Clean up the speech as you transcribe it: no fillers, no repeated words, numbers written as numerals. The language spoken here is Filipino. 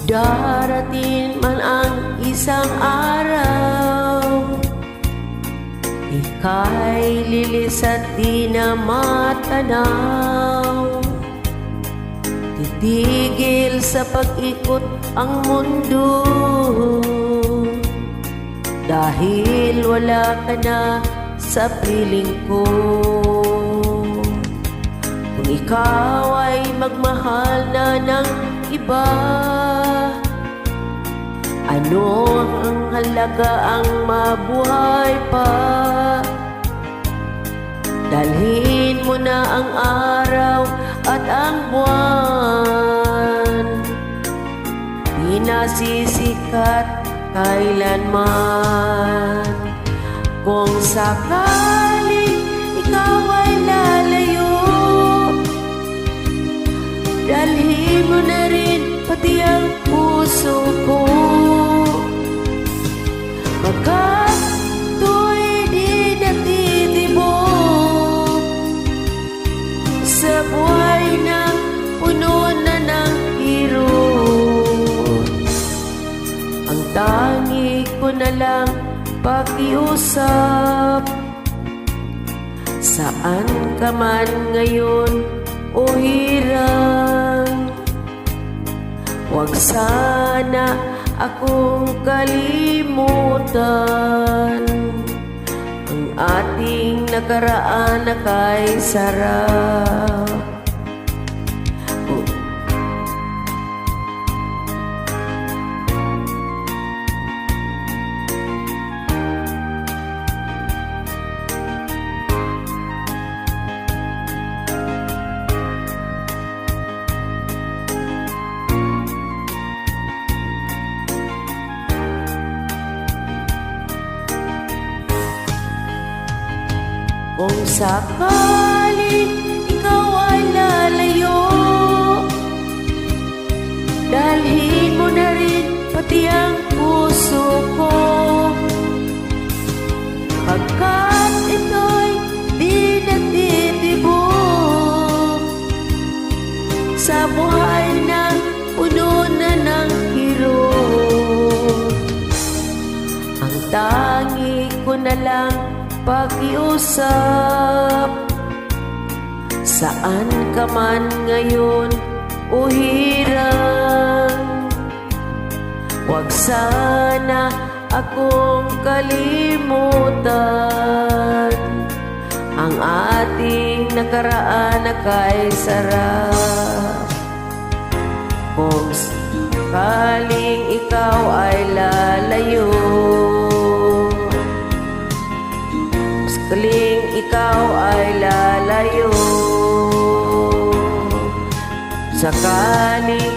Darating man ang isang araw, ika'y lilis at di na matanaw. Titigil sa pag-ikot ang mundo, dahil wala ka na sa piling ko. Kung ikaw ay magmahal na ng iba, ano ang halaga ang mabuhay pa? Dalhin mo na ang araw at ang buwan, di nasisikat kailanman. Kung sakaling ikaw ay lalayo, dalhin mo na rin pati ang puso ko. Pagkat to'y di natitibok sa buhay na puno na ng hirot, ang tangi ko na lang pakiusap. Saan ka man ngayon o hirang, huwag sana akong kalimutan. Ang ating nakaraan na kay sarap. Kung sakaling ikaw ay lalayo, dalhin mo na rin pati ang puso ko. Pagkat ito'y di natitibok sa buhay na puno na ng hirot, ang tangi ko na lang pakiusap. Saan ka man ngayon o hirang, huwag sana akong kalimutan. Ang ating nakaraan na kay sarap. Kung sakaling ikaw ay lalayo, sakaling ikaw ay lalayo, sakaling